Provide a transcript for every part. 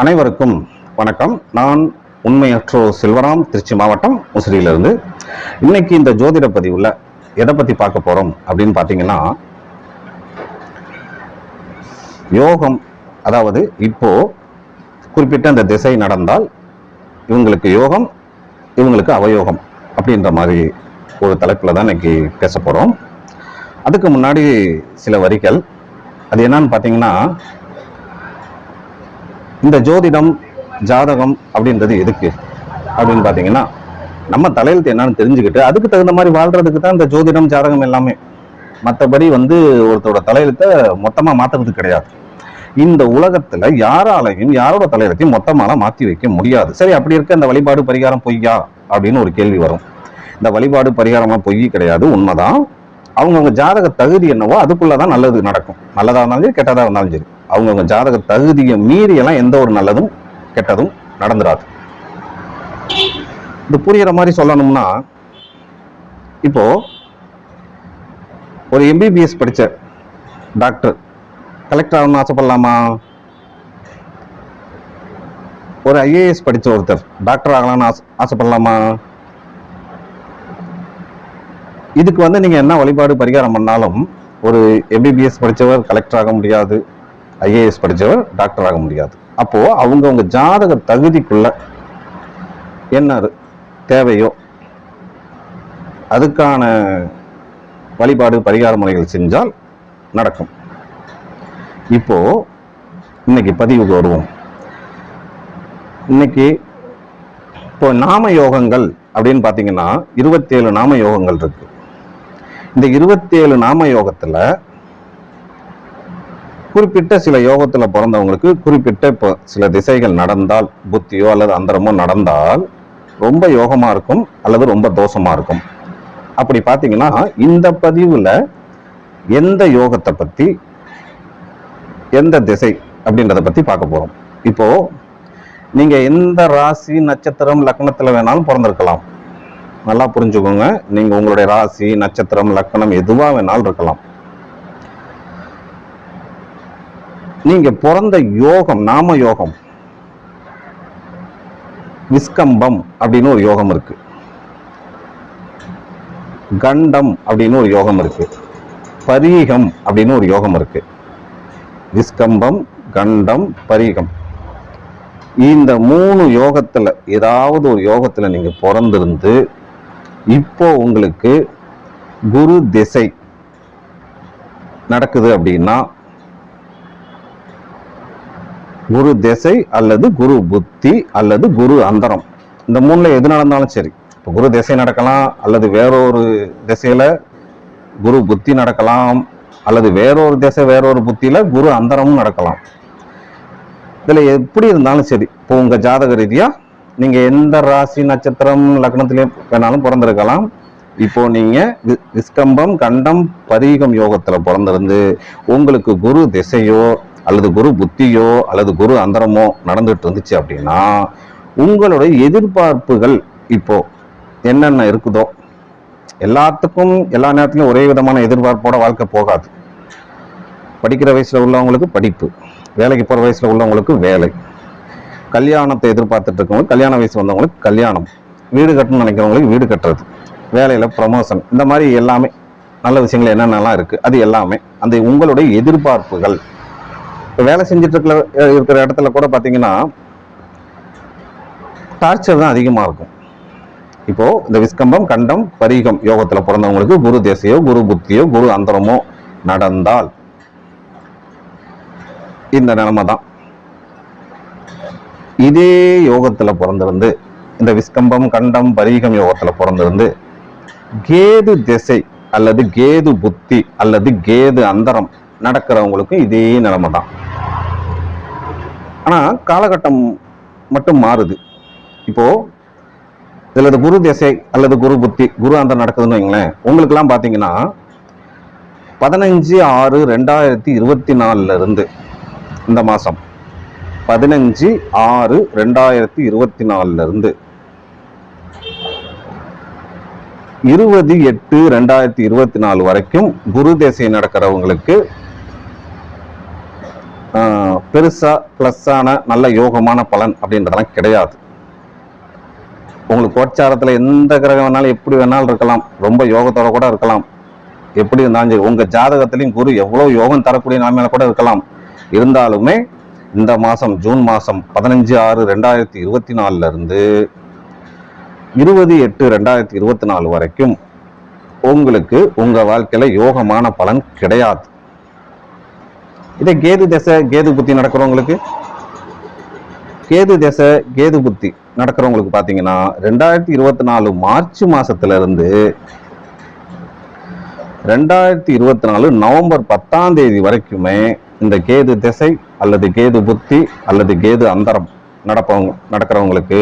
அனைவருக்கும் வணக்கம். நான் உண்மையற்றோ செல்வராம், திருச்சி மாவட்டம் முசிறியிலிருந்து. இன்னைக்கு இந்த ஜோதிட பதிவுல எதை பத்தி பார்க்க போறோம் அப்படின்னு பார்த்தீங்கன்னா, யோகம். அதாவது இப்போ குறிப்பிட்ட அந்த திசை நடந்தால் இவங்களுக்கு யோகம், இவங்களுக்கு அவயோகம் அப்படின்ற மாதிரி ஒரு தலைப்புல தான் இன்னைக்கு பேச போறோம். அதுக்கு முன்னாடி சில வரிகள். அது என்னன்னு பார்த்தீங்கன்னா, இந்த ஜோதிடம் ஜாதகம் அப்படின்றது எதுக்கு அப்படின்னு பார்த்தீங்கன்னா, நம்ம தலையெழுத்து என்னன்னு தெரிஞ்சுக்கிட்டு அதுக்கு தகுந்த மாதிரி வாழ்றதுக்கு தான் இந்த ஜோதிடம் ஜாதகம் எல்லாமே. மற்றபடி ஒருத்தரோட தலையெழுத்தை மொத்தமாக மாற்றுறது கிடையாது. இந்த உலகத்துல யாராலையும் யாரோட தலையெழுத்தையும் மொத்தமாலாம் மாற்றி வைக்க முடியாது. சரி, அப்படி இருக்க இந்த வழிபாடு பரிகாரம் பொய்யா அப்படின்னு ஒரு கேள்வி வரும். இந்த வழிபாடு பரிகாரமா பொய் கிடையாது, உண்மைதான். அவங்கவுங்க ஜாதக தகுதி என்னவோ அதுக்குள்ளதான் நல்லது நடக்கும். நல்லதா இருந்தாலும் சரி, கெட்டதா இருந்தாலும் சரி, அவங்கவுங்க ஜாதக தகுதியை மீறியெல்லாம் எந்த ஒரு நல்லதும் கெட்டதும் நடந்துராது. இது புரியுற மாதிரி சொல்லணும்னா, இப்போ ஒரு எம்பிபிஎஸ் படிச்ச டாக்டர் கலெக்டர் ஆகணும்னு ஆசைப்படலாமா? ஒரு ஐஏஎஸ் படிச்ச ஒருத்தர் டாக்டர் ஆகலாம்னு ஆசைப்படலாமா? இதுக்கு நீங்க என்ன வழிபாடு பரிகாரம் பண்ணாலும் ஒரு எம்பிபிஎஸ் படிச்சவர் கலெக்டர் ஆக முடியாது, ஐஏஎஸ் படிச்சவர் டாக்டர் ஆக முடியாது. அப்போ அவங்கவுங்க ஜாதக தகுதிக்குள்ள என்ன தேவையோ அதுக்கான வழிபாடு பரிகார முறைகள் செஞ்சால் நடக்கும். இப்போ இன்னைக்கு பதிவுக்கு வருவோம். இன்னைக்கு இப்போ நாம யோகங்கள் அப்படின்னு பாத்தீங்கன்னா 27 நாம யோகங்கள் இருக்கு. இந்த 27 நாம யோகத்துல குறிப்பிட்ட சில யோகத்துல பிறந்தவங்களுக்கு குறிப்பிட்ட இப்போ சில திசைகள் நடந்தால், புத்தியோ அல்லது அந்தரமோ நடந்தால் ரொம்ப யோகமா இருக்கும் அல்லது ரொம்ப தோஷமா இருக்கும். அப்படி பாத்தீங்கன்னா இந்த பதிவுல எந்த யோகத்தை பத்தி, எந்த திசை அப்படின்றத பத்தி பார்க்க போறோம். இப்போ நீங்க எந்த ராசி நட்சத்திரம் லக்னத்துல வேணாலும் பிறந்திருக்கலாம். நல்லா புரிஞ்சுக்கோங்க. நீங்க உங்களுடைய ராசி நட்சத்திரம் லக்னம் எதுவா வேணாலும் இருக்கலாம். நீங்க பிறந்த யோகம், நாம யோகம் விஸ்கம்பம் அப்படின்னு ஒரு யோகம் இருக்கு, கண்டம் அப்படின்னு ஒரு யோகம் இருக்கு, பரீகம் அப்படின்னு ஒரு யோகம் இருக்கு. விஸ்கம்பம், கண்டம், பரீகம், இந்த 3 யோகத்துல ஏதாவது ஒரு யோகத்துல நீங்க பிறந்திருந்து இப்போ உங்களுக்கு குரு திசை நடக்குது அப்படின்னா, குரு திசை அல்லது குரு புத்தி அல்லது குரு அந்தரம், இந்த 3ல எது நடந்தாலும் சரி. இப்போ குரு திசை நடக்கலாம், அல்லது வேறொரு திசையில குரு புத்தி நடக்கலாம், அல்லது வேறொரு திசை வேறொரு புத்தியில குரு அந்தரமும் நடக்கலாம். இதுல எப்படி இருந்தாலும் சரி, இப்போ உங்க ஜாதக ரீதியா நீங்க எந்த ராசி நட்சத்திரம் லக்னத்திலே வேணாலும் பிறந்திருக்கலாம். இப்போ நீங்க விஸ்கம்பம், கண்டம், பரீகம் யோகத்துல பிறந்திருந்து உங்களுக்கு குரு திசையோ அல்லது குரு புத்தியோ அல்லது குரு அந்தரமோ நடந்துட்டு இருந்துச்சு அப்படின்னா, உங்களுடைய எதிர்பார்ப்புகள் இப்போ என்னென்ன இருக்குதோ எல்லாத்துக்கும் எல்லா நேரத்திலும் ஒரே விதமான எதிர்பார்ப்போட வாழ்க்கை போகாது. படிக்கிற வயசுல உள்ளவங்களுக்கு படிப்பு, வேலைக்கு போற வயசுல உள்ளவங்களுக்கு வேலை, கல்யாணத்தை எதிர்பார்த்துட்டு இருக்கவங்களுக்கு கல்யாண வயசு வந்தவங்களுக்கு கல்யாணம், வீடு கட்டணும்னு நினைக்கிறவங்களுக்கு வீடு கட்டுறது, வேலையில ப்ரமோஷன், இந்த மாதிரி எல்லாமே நல்ல விஷயங்கள் என்னென்னலாம் இருக்கு அது எல்லாமே அந்த உங்களுடைய எதிர்பார்ப்புகள். இப்போ வேலை செஞ்சுட்டு இருக்கிற இடத்துல கூட பார்த்தீங்கன்னா டார்ச்சர் தான் அதிகமாக இருக்கும். இப்போ இந்த விஸ்கம்பம், கண்டம், பரீகம் யோகத்துல பிறந்தவங்களுக்கு குரு தேசையோ குரு புத்தியோ குரு அந்தரமோ நடந்தால் இந்த நிலைமை தான். இதே யோகத்துல பிறந்திருந்து, இந்த விஸ்கம்பம், கண்டம், பரீகம் யோகத்துல பிறந்திருந்து கேது திசை அல்லது கேது புத்தி அல்லது கேது அந்தரம் நடக்கிறவங்களுக்கும் இதே நிலைமை தான். ஆனா காலகட்டம் மட்டும் மாறுது. இப்போ இதுல குரு திசை அல்லது குரு புத்தி குரு அந்தரம் நடக்குதுன்னு வைங்களேன், உங்களுக்கு எல்லாம் பாத்தீங்கன்னா 15/6/2024 இருந்து இந்த மாசம் 15/6/2024 இருந்து 20/8/2024 வரைக்கும் குரு திசை நடக்கிறவங்களுக்கு பெருசா பிளஸ்ஸான நல்ல யோகமான பலன் அப்படின்றதெல்லாம் கிடையாது. உங்களுக்கு கோச்சாரத்துல எந்த கிரகம் வேணாலும் எப்படி வேணாலும் இருக்கலாம், ரொம்ப யோகத்தோட கூட இருக்கலாம், எப்படி இருந்தாலும் சரி. உங்க ஜாதகத்திலையும் குரு எவ்வளவு யோகம் தரக்கூடிய நிலைமையில கூட இருக்கலாம். இருந்தாலுமே இந்த மாசம் ஜூன் மாசம் 15/6/2024 இருந்து 20/8/2024 வரைக்கும் உங்களுக்கு உங்க வாழ்க்கையில யோகமான பலன் கிடையாது. இதே கேது திசை கேது புத்தி நடக்கிறவங்களுக்கு, கேது திசை கேது புத்தி நடக்கிறவங்களுக்கு பாத்தீங்கன்னா 2024 மார்ச் மாசத்துல இருந்து 2024 நவம்பர் 10ஆம் தேதி வரைக்குமே இந்த கேது திசை அல்லது கேது புத்தி அல்லது கேது அந்தரம் நடக்கிறவங்களுக்கு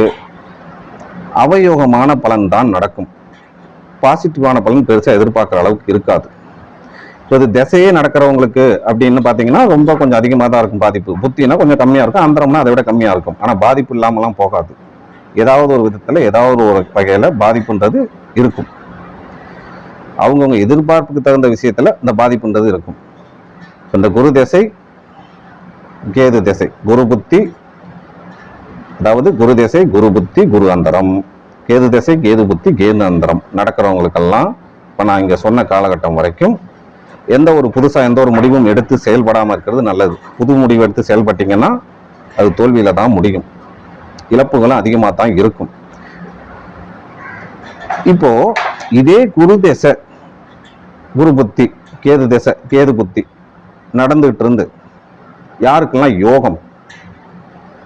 அவயோகமான பலன் தான் நடக்கும். பாசிட்டிவான பலன் பெருசா எதிர்பார்க்குற அளவுக்கு இருக்காது. இது திசையே நடக்கிறவங்களுக்கு அப்படின்னு பாத்தீங்கன்னா ரொம்ப கொஞ்சம் அதிகமாக தான் இருக்கும் பாதிப்பு. புத்தினா கொஞ்சம் கம்மியா இருக்கும், அந்தரம்னா அதை விட கம்மியா இருக்கும். ஆனா பாதிப்பு இல்லாமலாம் போகாது. ஏதாவது ஒரு விதத்துல ஏதாவது ஒரு வகையில பாதிப்புன்றது இருக்கும். அவங்கவுங்க எதிர்பார்ப்புக்கு தகுந்த விஷயத்துல இந்த பாதிப்புன்றது இருக்கும். இந்த குரு திசை கேது திசை குரு புத்தி, அதாவது குரு திசை குரு புத்தி குரு அந்தரம், கேது திசை கேது புத்தி கேது அந்தரம் நடக்கிறவங்களுக்கெல்லாம் இப்ப நான் இங்க சொன்ன காலகட்டம் வரைக்கும் எந்த ஒரு புதுசா எந்த ஒரு முடிவும் எடுத்து செயல்படாம இருக்கிறது நல்லது. புது முடிவு எடுத்து செயல்பட்டீங்கன்னா அது தோல்வியில தான் முடியும், இழப்புகளும் அதிகமா தான் இருக்கும். இப்போ இதே குரு திசை குரு புத்தி கேது திசை கேது புத்தி நடந்துகிட்டு இருந்து யாருக்கெல்லாம் யோகம்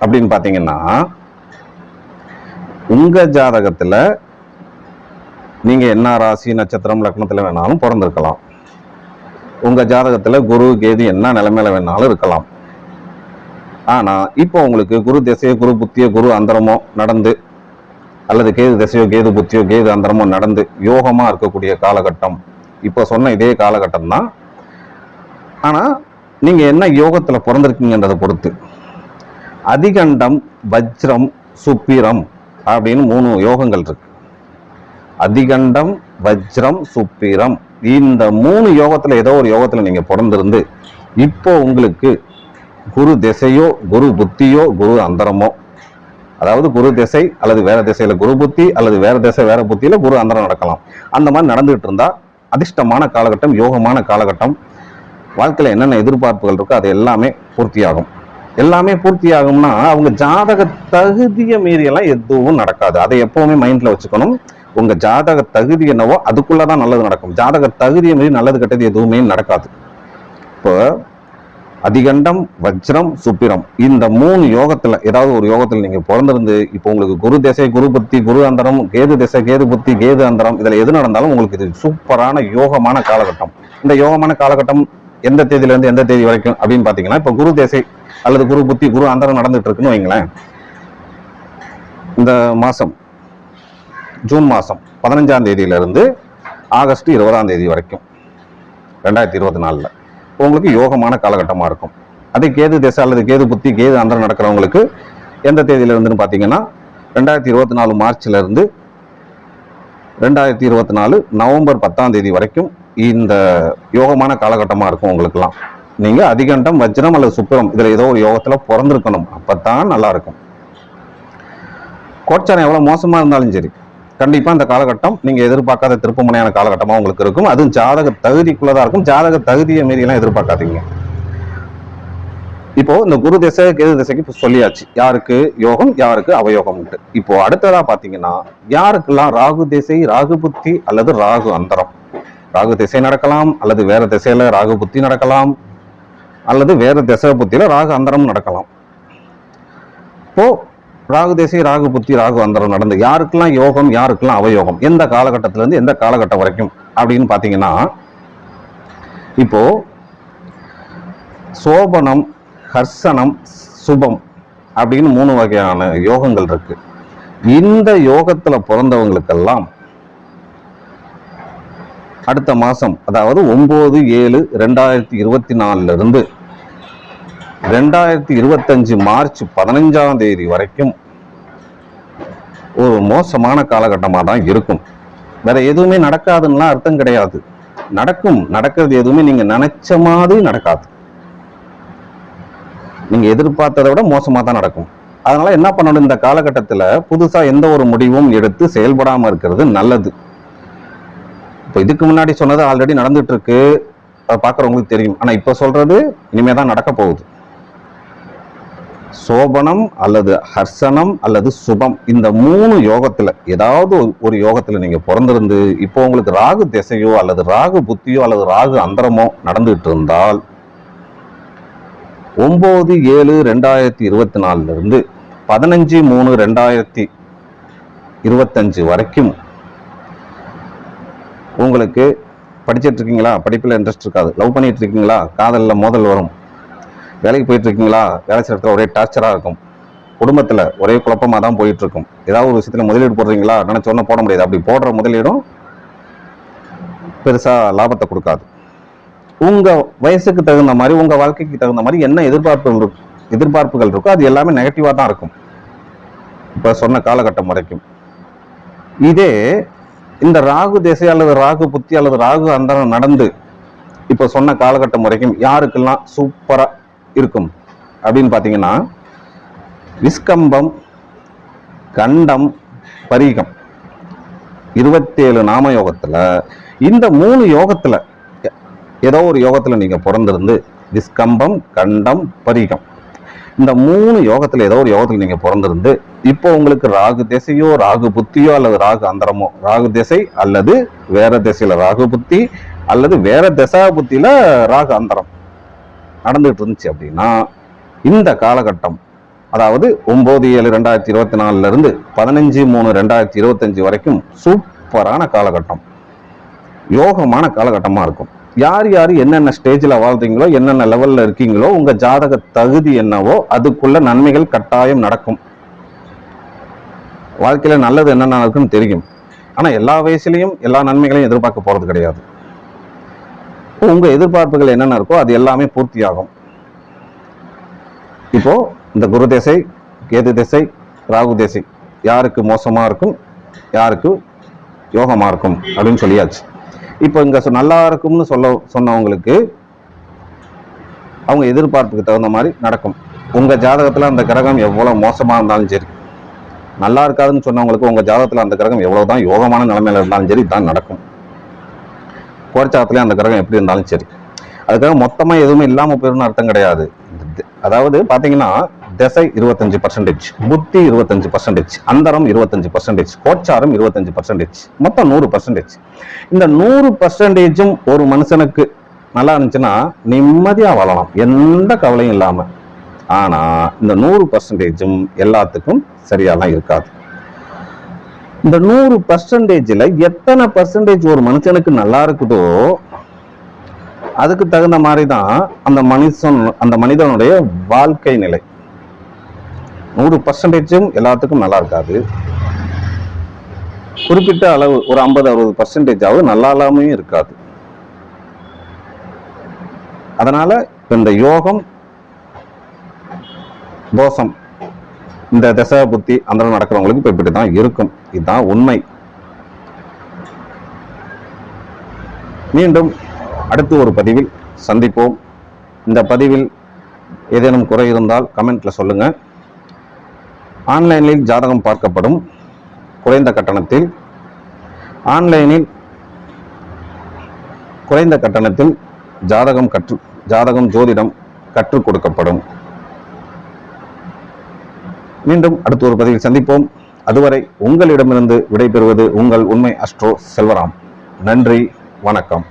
அப்படின்னு பாத்தீங்கன்னா, உங்க ஜாதகத்துல நீங்க என்ன ராசி நட்சத்திரம் லக்னத்துல வேணாலும் பிறந்திருக்கலாம். உங்க ஜாதகத்துல குரு கேது என்ன நிலைமையில வேணாலும் இருக்கலாம். ஆனா இப்போ உங்களுக்கு குரு திசையோ குரு புத்தியோ குரு அந்தரமோ நடந்து அல்லது கேது திசையோ கேது புத்தியோ கேது அந்தரமோ நடந்து யோகமா இருக்கக்கூடிய காலகட்டம் இப்போ சொன்ன இதே காலகட்டம் தான். ஆனா நீங்க என்ன யோகத்துல பிறந்திருக்கீங்கன்றதை பொறுத்து அதிகண்டம் வஜ்ரம் சுப்பிரம் அப்படின்னு 3 யோகங்கள் இருக்கு. அதிகண்டம் வஜ்ரம் சுப்பிரம் இந்த 3 யோகத்துல ஏதோ ஒரு யோகத்துல நீங்க பிறந்திருந்து இப்போ உங்களுக்கு குரு திசையோ குரு புத்தியோ குரு அந்தரமோ, அதாவது குரு திசை அல்லது வேற திசையில குரு புத்தி அல்லது வேற திசை வேற புத்தியில குரு அந்தரம் நடக்கலாம். அந்த மாதிரி நடந்துகிட்டு இருந்தா அதிர்ஷ்டமான காலகட்டம், யோகமான காலகட்டம். வாழ்க்கையில என்னென்ன எதிர்பார்ப்புகள் இருக்கோ அது எல்லாமே பூர்த்தியாகும். எல்லாமே பூர்த்தியாகும்னா அவங்க ஜாதக தகுதியை மீறியெல்லாம் எதுவும் நடக்காது. அதை எப்பவுமே மைண்ட்ல வச்சுக்கணும். உங்க ஜாதக தகுதி என்னவோ அதுக்குள்ளதான் நல்லது நடக்கும். ஜாதக தகுதியை மீறி நல்லது கெட்டது எதுவுமே நடக்காது. இப்போ அதிகண்டம் வஜ்ரம் சுப்பிரம் இந்த 3 யோகத்துல ஏதாவது ஒரு யோகத்துல நீங்க பிறந்திருந்து இப்போ உங்களுக்கு குரு திசை குரு புத்தி குரு அந்தரம், கேது திசை கேது புத்தி கேது அந்தரம், இதுல எது நடந்தாலும் உங்களுக்கு இது சூப்பரான யோகமான காலகட்டம். இந்த யோகமான காலகட்டம் எந்த தேதியில இருந்து எந்த தேதி வரைக்கும் அப்படின்னு பாத்தீங்கன்னா, இப்ப குரு திசை அல்லது குரு புத்தி குரு அந்தரம் நடந்துட்டு இருக்குன்னு வைங்களேன். இந்த மாசம் ஜூன் மாசம் 15ஆம் தேதியில இருந்து ஆகஸ்ட் 20ஆம் தேதி வரைக்கும் 2024 உங்களுக்கு யோகமான காலகட்டமா இருக்கும். அதே கேது திசை அல்லது கேது புத்தி கேது அந்தரம் நடக்கிறவங்களுக்கு எந்த தேதியில இருந்துன்னு பாத்தீங்கன்னா 2024 மார்ச்ல இருந்து 2024 நவம்பர் 10ஆம் தேதி வரைக்கும் இந்த யோகமான காலகட்டமா இருக்கும் உங்களுக்குலாம். நீங்க அதிகண்டம் வஜ்ரம் அல்லது சுப்பிரம் இதுல ஏதோ ஒரு யோகத்துல பிறந்திருக்கணும், அப்பதான் நல்லா இருக்கும். கோச்சாரம் எவ்வளவு மோசமா இருந்தாலும் சரி கண்டிப்பா இந்த காலகட்டம் நீங்க எதிர்பார்க்காத திருப்புமுனையான காலகட்டமா உங்களுக்கு இருக்கும். அதுவும் ஜாதக தகுதிக்குள்ளதான் இருக்கும். ஜாதக தகுதியை மீறி எல்லாம் எதிர்பார்க்காதீங்க. இப்போ இந்த குரு திசை கேது திசைக்கு இப்போ சொல்லியாச்சு யாருக்கு யோகம் யாருக்கு அவயோகம். இப்போ அடுத்ததா பாத்தீங்கன்னா யாருக்கெல்லாம் ராகு திசை ராகு புத்தி அல்லது ராகு அந்தரம். ராகு திசை நடக்கலாம் அல்லது வேற திசையில ராகு புத்தி நடக்கலாம் அல்லது வேற திசை புத்தியில ராகு அந்தரம் நடக்கலாம். இப்போ ராகு திசை ராகு புத்தி ராகு அந்தரம் நடந்து யாருக்கெல்லாம் யோகம் யாருக்கெல்லாம் அவயோகம் எந்த காலகட்டத்தில இருந்து எந்த காலகட்டம் வரைக்கும் அப்படின்னு பாத்தீங்கன்னா, இப்போ சோபனம் ஹர்சனம் சுபம் அப்படின்னு 3 வகையான யோகங்கள் இருக்கு. இந்த யோகத்துல பிறந்தவங்களுக்கெல்லாம் அடுத்த மாசம் அதாவது 9/7/2024 இருந்து 2025 மார்ச் 15ஆம் தேதி வரைக்கும் ஒரு மோசமான காலகட்டமா தான் இருக்கும். வேற எதுவுமே நடக்காதுன்னா அர்த்தம் கிடையாது. நடக்கும், நடக்கிறது எதுவுமே நீங்க நினைச்ச மாதிரி நடக்காது. நீங்க எதிர்பார்த்ததை விட மோசமா தான் நடக்கும். அதனால என்ன பண்ணணும், இந்த காலகட்டத்துல புதுசா எந்த ஒரு முடிவும் எடுத்து செயல்படாம இருக்கிறது நல்லது. இப்போ இதுக்கு முன்னாடி சொன்னது ஆல்ரெடி நடந்துட்டு இருக்கு, அதை பார்க்குறவங்களுக்கு தெரியும். ஆனா இப்ப சொல்றது இனிமேதான் நடக்க போகுது. சோபனம் அல்லது ஹர்ஷனம் அல்லது சுபம், இந்த 3 யோகத்துல ஏதாவது ஒரு யோகத்துல நீங்க பிறந்திருந்து இப்போ உங்களுக்கு ராகு திசையோ அல்லது ராகு புத்தியோ அல்லது ராகு அந்தரமோ நடந்துட்டு இருந்தால் 9/7/2024 இருந்து 15/3/2025 வரைக்கும் உங்களுக்கு படிச்சுட்டு இருக்கீங்களா, படிப்புல இன்ட்ரெஸ்ட் இருக்காது, லவ் பண்ணிட்டு இருக்கீங்களா, காதல்ல மோதல் வரும், வேலைக்கு போயிட்டு இருக்கீங்களா, வேலை செய்யறதுல ஒரே டார்ச்சரா இருக்கும், குடும்பத்துல ஒரே குழப்பமா தான் போயிட்டு இருக்கும், ஏதாவது ஒரு விஷயத்துல முதலீடு போடுறீங்களா, நினைச்ச உடனே போட முடியாது, அப்படி போடுற முதலீடும் பெருசா லாபத்தை கொடுக்காது. உங்க வயசுக்கு தகுந்த மாதிரி உங்க வாழ்க்கைக்கு தகுந்த மாதிரி என்ன எதிர்பார்ப்புகள் இருக்கோ அது எல்லாமே நெகட்டிவா தான் இருக்கும் இப்ப சொன்ன காலகட்டம் வரைக்கும். இதே இந்த ராகு திசை அல்லது ராகு புத்தி அல்லது ராகு அந்தரம் நடந்து இப்ப சொன்ன காலகட்டம் வரைக்கும் யாருக்கெல்லாம் சூப்பரா இருக்கும் அப்படின்னு பாத்தீங்கன்னா, விஸ்கம்பம், கண்டம், பரீகம் 27 நாம யோகத்துல இந்த 3 யோகத்துல ஏதோ ஒரு யோகத்துல நீங்க பிறந்திருந்து விஸ்கம்பம், கண்டம், பரீகம் இந்த 3 யோகத்துல ஏதோ ஒரு யோகத்துல நீங்க பிறந்திருந்து இப்போ உங்களுக்கு ராகு திசையோ ராகு புத்தியோ அல்லது ராகு அந்தரமோ, ராகு திசை அல்லது வேற திசையில ராகு புத்தி அல்லது வேற திசா புத்தியில ராகு அந்தரம் நடந்துட்டு இருந்துச்சு அப்படின்னா இந்த காலகட்டம், அதாவது 9/7/2024 இருந்து 15/3/2025 வரைக்கும் சூப்பரான காலகட்டம், யோகமான காலகட்டமா இருக்கும். யார் யார் என்னென்ன ஸ்டேஜ்ல வாழ்றீங்களோ, என்னென்ன லெவல்ல இருக்கீங்களோ, உங்க ஜாதக தகுதி என்னவோ அதுக்குள்ள நன்மைகள் கட்டாயம் நடக்கும். வாழ்க்கையில நல்லது என்னென்ன இருக்குன்னு தெரியும். ஆனா எல்லா வயசுலயும் எல்லா நன்மைகளையும் எதிர்பார்க்க போறது கிடையாது. உங்க எதிர்பார்ப்புகள் என்னென்ன இருக்கோ அது எல்லாமே பூர்த்தியாகும். இப்போ இந்த குரு திசை, கேது திசை, ராகு திசை யாருக்கு மோசமா இருக்கும், யாருக்கு யோகமா இருக்கும் அப்படின்னு சொல்லியாச்சு. இப்போ இங்க நல்லா இருக்கும்னு சொன்னவங்களுக்கு அவங்க எதிர்பார்ப்புக்கு தகுந்த மாதிரி நடக்கும். உங்க ஜாதகத்துல அந்த கிரகம் எவ்வளவு மோசமா இருந்தாலும் சரி, நல்லா இருக்காதுன்னு சொன்னவங்களுக்கு உங்க ஜாதகத்துல அந்த கிரகம் எவ்வளவுதான் யோகமான நிலைமையில இருந்தாலும் சரி தான் நடக்கும். கோர்ச்சாகத்திலே அந்த கிரகம் எப்படி இருந்தாலும் சரி, அதுக்காக மொத்தமா எதுவுமே இல்லாம போயிருன்னு அர்த்தம் கிடையாது. அதாவது பாத்தீங்கன்னா திசை 25%, புத்தி 25%, அந்தரம் 25%, கோச்சாரம் 25%, மொத்தம் 100%. இந்த 100%ம் ஒரு மனுஷனுக்கு நல்லா இருந்துச்சுன்னா நிம்மதியா வாழலாம், எந்த கவலையும் இல்லாம. ஆனா இந்த 100%ம் எல்லாத்துக்கும் சரியாலாம் இருக்காது. இந்த 100%ல எத்தனை பர்சன்டேஜ் ஒரு மனுஷனுக்கு நல்லா இருக்குதோ அதுக்கு தகுந்த மாதிரி தான் அந்த மனிதனுடைய வாழ்க்கை நிலை. 100%ம் எல்லாத்துக்கும் நல்லா இருக்காது. குறிப்பிட்ட அளவு ஒரு 50-60% நல்லா இல்லாம இருக்காது. அதனால இந்த யோகம் தோஷம் இந்த தசை புத்தி அந்த நடக்கிறவங்களுக்கு இப்ப இப்படிதான் இருக்கும். இதுதான் உண்மை. மீண்டும் அடுத்து ஒரு பதிவில் சந்திப்போம். இந்த பதிவில் ஏதேனும் குறை இருந்தால் கமெண்ட்ல சொல்லுங்க. ஆன்லைனில் ஜாதகம் பார்க்கப்படும், குறைந்த கட்டணத்தில். ஆன்லைனில் குறைந்த கட்டணத்தில் ஜாதகம் ஜோதிடம் கற்றுக் கொடுக்கப்படும். மீண்டும் அடுத்த ஒரு பதிவில் சந்திப்போம். அதுவரை உங்களிடமிருந்து விடைபெறுவது உங்கள் உண்மை அஸ்ட்ரோ செல்வராம். நன்றி, வணக்கம்.